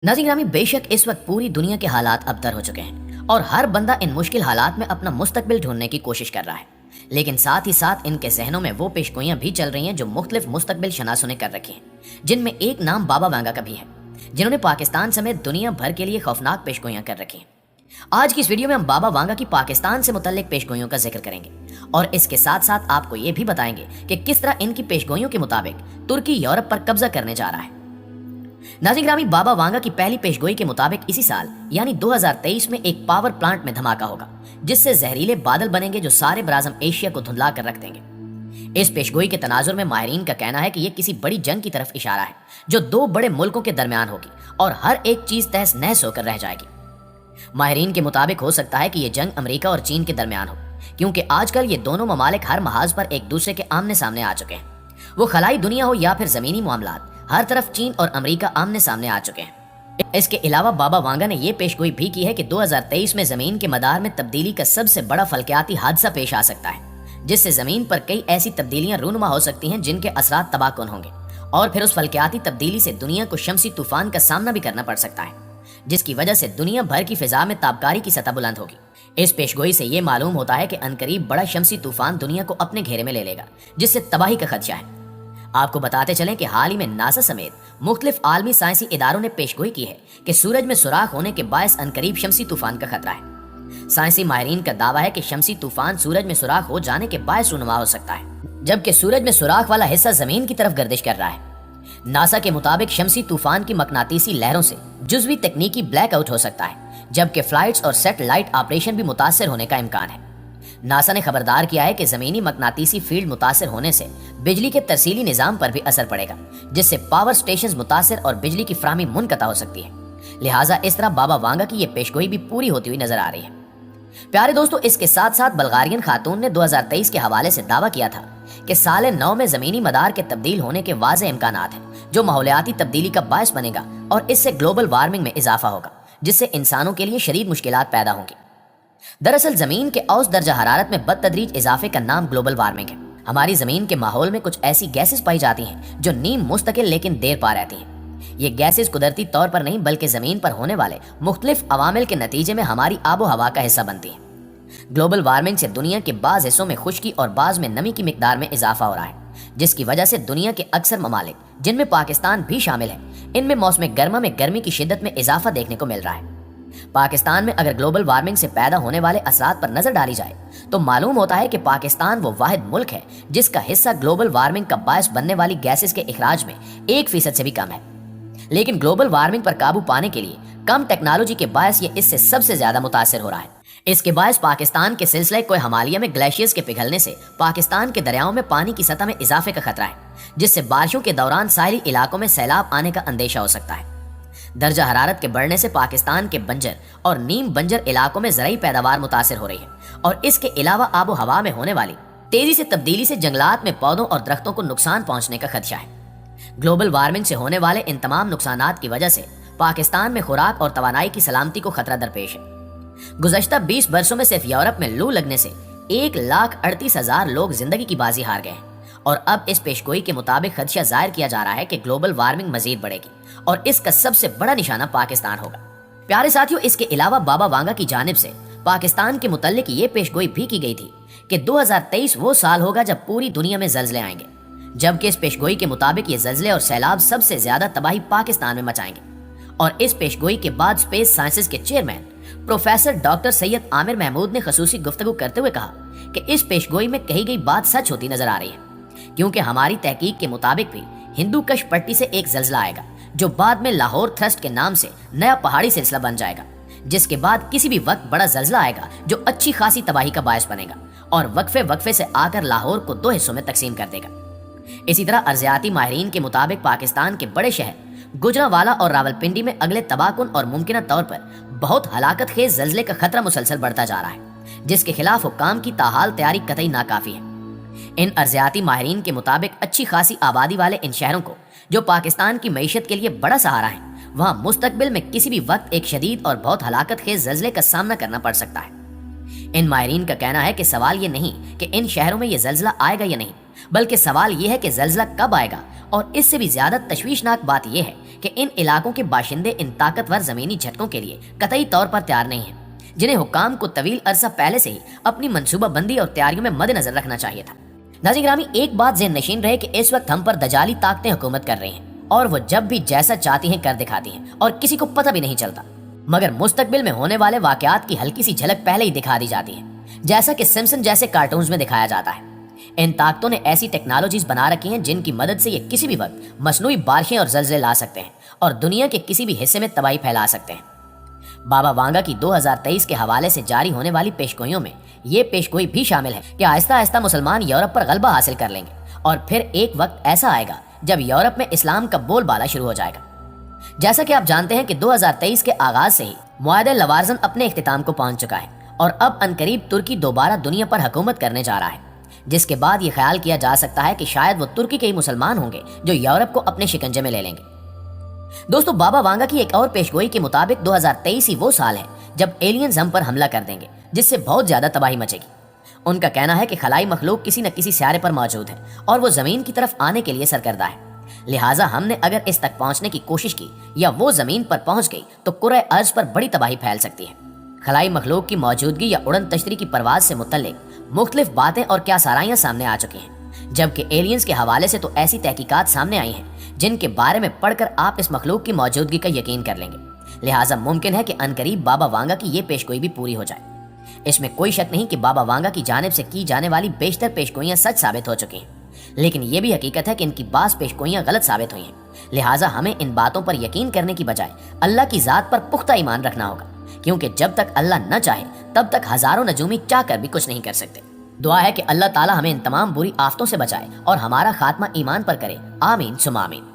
नाज़रीन ग्रामी, बेशक इस वक्त पूरी दुनिया के हालात अबतर हो चुके हैं और हर बंदा इन मुश्किल हालात में अपना मुस्तकबिल ढूंढने की कोशिश कर रहा है। लेकिन साथ ही साथ इनके जहनों में वो पेशगोइयां भी चल रही हैं जो मुख्तलिफ मुस्तकबिल शनासों ने कर रखी हैं, जिनमें एक नाम बाबा वांगा का भी है, जिन्होंने पाकिस्तान समेत दुनिया भर के लिए खौफनाक पेशगोइयां कर रखी हैं। आज की इस वीडियो में हम बाबा वांगा की पाकिस्तान से मुतल्लिक पेशगोइयों का जिक्र करेंगे और इसके साथ साथ आपको ये भी बताएंगे कि किस तरह इनकी पेशगोइयों के मुताबिक तुर्की यूरोप पर कब्जा करने जा रहा है। नाज़रीन ग्रामी, बाबा वांगा की पहली पेशगोई के मुताबिक इसी साल यानी 2023 में एक पावर प्लांट में धमाका होगा, जिससे जहरीले बादल बनेंगे जो सारे बराज़म एशिया को धुंधला कर रख देंगे। इस पेशगोई के तनाजुर में माहिरीन का कहना है कि यह किसी बड़ी जंग की तरफ इशारा है जो दो बड़े मुल्कों के दरमियान होगी और हर एक चीज तहस नहस होकर रह जाएगी। माहिरीन के मुताबिक हो सकता है कि यह जंग अमेरिका और चीन के दरमियान हो, क्योंकि आजकल ये दोनों ममालिक हर महाज पर एक दूसरे के आमने सामने आ चुके हैं। वो खलाई दुनिया हो या फिर जमीनी मामलात, हर तरफ चीन और अमेरिका आमने सामने आ चुके हैं। इसके अलावा बाबा वांगा ने यह पेशगोई भी की है कि 2023 में जमीन के मदार में तब्दीली का सबसे बड़ा फल्कियाती हादसा पेश आ सकता है, जिससे जमीन पर कई ऐसी तब्दीलियां रूनुमा हो सकती हैं जिनके असरात तबाहकुन होंगे और फिर उस फल्कियाती तब्दीली से दुनिया को शमसी तूफान का सामना भी करना पड़ सकता है, जिसकी वजह से दुनिया भर की फिजा में ताबकारी की सतह बुलंद होगी। इस पेशगोई से यह मालूम होता है कि अनकरीब बड़ा शमसी तूफान दुनिया को अपने घेरे में ले लेगा, जिससे तबाही का खदशा है। आपको बताते चलें कि हाल ही में नासा समेत मुख्तलिफ आलमी साइंसी इदारों ने पेशगोई की है कि सूरज में सुराख होने के बायस अनकरीब शमसी तूफान का खतरा है। साइंसी माहिरीन का दावा है कि शमसी तूफान सूरज में सुराख हो जाने के बायस रूनुमा हो सकता है, जबकि सूरज में सुराख वाला हिस्सा जमीन की तरफ गर्दिश कर रहा है। नासा के मुताबिक शमसी तूफान की मकनातीसी लहरों से जुज़वी तकनीकी ब्लैकआउट हो सकता है, जबकि फ्लाइट्स और सैटेलाइट ऑपरेशन भी मुतासर होने का इम्कान है। नासा ने खबरदार किया है कि जमीनी मकनातीसी फील्ड मुतासर होने से बिजली के तरसीली निजाम पर भी असर पड़ेगा, जिससे पावर स्टेशन मुतासर और बिजली की फ्राहमी मुनक़ता हो सकती है। लिहाजा इस तरह बाबा वांगा की यह पेशगोई भी पूरी होती हुई नजर आ रही है। प्यारे दोस्तों, इसके साथ साथ बल्गारियन खातून ने 2023 के हवाले से दावा किया था कि साल 9 में जमीनी मदार के तब्दील होने के वाज़े इम्कानात हैं, जो माहौलियाती तब्दीली का बायस बनेगा और इससे ग्लोबल वार्मिंग में इजाफा होगा, जिससे इंसानों के लिए शदीद मुश्किलात पैदा होंगी। दरअसल जमीन के औसत दर्जा हरारत में बदतदरीज इजाफे का नाम ग्लोबल वार्मिंग है। हमारी जमीन के माहौल में कुछ ऐसी गैसेस पाई जाती हैं जो नीम मुस्तकिल लेकिन देर पा रहती हैं। ये गैसेस कुदरती तौर पर नहीं बल्कि जमीन पर होने वाले मुख्तलिफ अवामिल के नतीजे में हमारी आबो हवा का हिस्सा बनती हैं। ग्लोबल वार्मिंग से दुनिया के बाज़ हिस्सों में खुश्की और बाज़ में नमी की मिकदार में इजाफा हो रहा है, जिसकी वजह से दुनिया के अक्सर ममालिक, जिनमें पाकिस्तान भी शामिल है, इनमें मौसम गर्मा में गर्मी की शिद्दत में इजाफा देखने को मिल रहा है। पाकिस्तान में अगर ग्लोबल वार्मिंग से पैदा होने वाले असरात पर नजर डाली जाए तो मालूम होता है कि पाकिस्तान वो वाहिद मुल्क है जिसका हिस्सा ग्लोबल वार्मिंग का बायस बनने वाली गैसेस के इखराज में 1% से भी कम है। लेकिन ग्लोबल वार्मिंग पर काबू पाने के लिए कम टेक्नोलॉजी के बायस ये इससे सबसे ज्यादा मुतासर हो रहा है। इसके बायस पाकिस्तान के सिलसिले कोई हिमालय में ग्लेशियर्स के पिघलने से पाकिस्तान के दरियाओं में पानी की सतह में इजाफे का खतरा है, जिससे बारिशों के दौरान साहिली इलाकों में सैलाब आने का अंदेशा हो सकता है। दर्जा हरारत के बढ़ने से पाकिस्तान के बंजर और नीम बंजर इलाकों में ज़राई पैदावार मुतासर हो रही है और इसके अलावा आबो हवा में होने वाली तेजी से तब्दीली से जंगलात में पौधों और दरख्तों को नुकसान पहुंचने का खदशा है। ग्लोबल वार्मिंग से होने वाले इन तमाम नुकसानात की वजह से पाकिस्तान में खुराक और तवानाई की सलामती को खतरा दरपेश है। गुज़श्ता 20 बरसों में सिर्फ यूरोप में लू लगने से 1,38,000 लोग जिंदगी की बाजी हार गए हैं और अब इस पेशगोई के मुताबिक खदशा जाहिर किया जा रहा है कि ग्लोबल वार्मिंग मजीद बढ़ेगी और इसका सबसे बड़ा निशाना पाकिस्तान होगा। प्यारे साथियों, इसके अलावा बाबा वांगा की जानिब से पाकिस्तान के मुतल्लिक ये पेशगोई भी की गई थी कि 2023 वो साल होगा जब पूरी दुनिया में जल्जले आएंगे, जबकि इस पेशगोई के मुताबिक ये जल्जले और सैलाब सबसे ज्यादा तबाही पाकिस्तान में मचाएंगे। और इस पेशगोई के बाद स्पेस साइंसेज के chairman professor doctor Syed Aamir Mahmood ने खसूसी गुफ्तगू करते हुए कहा कि इस पेशगोई में कही गई बात सच होती नजर आ रही है, क्योंकि हमारी तहकीक के मुताबिक भी हिंदू कश पट्टी से एक जल्जला आएगा जो बाद में लाहौर थ्रस्ट के नाम से नया पहाड़ी सिलसिला बन जाएगा, जिसके बाद किसी भी वक्त बड़ा जल्जला आएगा जो अच्छी खासी तबाही का बायस बनेगा और वक्फे से आकर लाहौर को 2 हिस्सों में तकसीम कर देगा। इसी तरह अर्जियाती माहिरीन के मुताबिक पाकिस्तान के बड़े शहर गुजरांवाला और रावलपिंडी में अगले तबाहकुन और मुमकिन तौर पर बहुत हलाकत खेज जल्जले का खतरा मुसलसल बढ़ता जा रहा है, जिसके खिलाफ हुक्काम की ताहाल तैयारी कतई नाकाफी है। इन अर्जियाती माहिरीन के मुताबिक अच्छी खासी आबादी वाले इन शहरों को, जो पाकिस्तान की मईशत के लिए बड़ा सहारा है, वहाँ मुस्तकबिल में किसी भी वक्त एक शदीद और बहुत हलाकत खेज जल्जले का सामना करना पड़ सकता है। इन माहिरीन का कहना है कि सवाल ये नहीं कि इन शहरों में ये जल्जला आएगा या नहीं, बल्कि सवाल ये है कि जल्जला कब आएगा और इससे भी ज्यादा तशवीशनाक बात यह है کہ ان علاقوں کے باشندے ان طاقتور زمینی جھٹکوں کے لیے قطعی طور پر تیار نہیں ہیں، جنہیں حکام کو طویل عرصہ پہلے سے ہی اپنی منصوبہ بندی اور تیاریوں میں مد نظر رکھنا چاہیے تھا۔ ناظرین گرامی، ایک بات ذہن نشین رہے کہ اس وقت ہم پر دجالی طاقتیں حکومت کر رہی ہیں، اور وہ جب بھی جیسا چاہتی ہیں کر دکھاتی ہیں اور کسی کو پتہ بھی نہیں چلتا، مگر مستقبل میں ہونے والے واقعات کی ہلکی سی جھلک پہلے ہی دکھا دی جاتی ہے، جیسا کہ سمسن جیسے کارٹونز میں دکھایا جاتا ہے۔ ان طاقتوں نے ایسی ٹیکنالوجیز بنا رکھی ہیں جن کی مدد سے یہ کسی بھی وقت مصنوعی بارشیں اور زلزلے لا سکتے ہیں اور دنیا کے کسی بھی حصے میں تباہی پھیلا سکتے ہیں۔ بابا وانگا کی 2023 کے حوالے سے جاری ہونے والی پیشگوئیوں میں یہ پیشگوئی بھی شامل ہے کہ آہستہ آہستہ مسلمان یورپ پر غلبہ حاصل کر لیں گے، اور پھر ایک وقت ایسا آئے گا جب یورپ میں اسلام کا بول بالا شروع ہو جائے گا۔ جیسا کہ آپ جانتے ہیں کہ 2023 کے آغاز سے ہی معاہدہ لوارزن اپنے اختتام کو پہنچ چکا ہے، اور اب عنقریب ترکی دوبارہ دنیا پر حکومت کرنے جا رہا ہے، جس کے بعد یہ خیال کیا جا سکتا ہے کہ شاید وہ ترکی کے ہی مسلمان ہوں گے جو یورپ کو اپنے شکنجے میں لے لیں گے۔ دوستو، بابا وانگا کی ایک اور پیشگوئی کے مطابق 2023 ہی وہ سال ہے جب ایلینز ہم پر حملہ کر دیں گے، جس سے بہت زیادہ تباہی مچے گی۔ ان کا کہنا ہے کہ خلائی مخلوق کسی نہ کسی سیارے پر موجود ہے اور وہ زمین کی طرف آنے کے لیے سرگردہ ہے، لہٰذا ہم نے اگر اس تک پہنچنے کی کوشش کی یا وہ زمین پر پہنچ گئی تو کرۂ ارض پر بڑی تباہی پھیل سکتی ہے۔ خلائی مخلوق کی موجودگی یا اڑن تشتری کی پرواز سے متعلق مختلف باتیں اور کیا سارائیاں سامنے آ چکی ہیں، جبکہ ایلینز کے حوالے سے تو ایسی تحقیقات سامنے آئی ہیں جن کے بارے میں پڑھ کر آپ اس مخلوق کی موجودگی کا یقین کر لیں گے، لہٰذا ممکن ہے کہ عنقریب بابا وانگا کی یہ پیشگوئی بھی پوری ہو جائے۔ اس میں کوئی شک نہیں کہ بابا وانگا کی جانب سے کی جانے والی بیشتر پیشگوئیاں سچ ثابت ہو چکی ہیں، لیکن یہ بھی حقیقت ہے کہ ان کی بعض پیشگوئیاں غلط ثابت ہوئی ہیں، لہٰذا ہمیں ان باتوں پر یقین کرنے کی بجائے اللہ کی ذات پر پختہ ایمان رکھنا ہوگا، کیونکہ جب تک اللہ نہ چاہے تب تک ہزاروں نجومی چاہ کر بھی کچھ نہیں کر سکتے۔ دعا ہے کہ اللہ تعالی ہمیں ان تمام بری آفتوں سے بچائے اور ہمارا خاتمہ ایمان پر کرے، آمین ثم آمین۔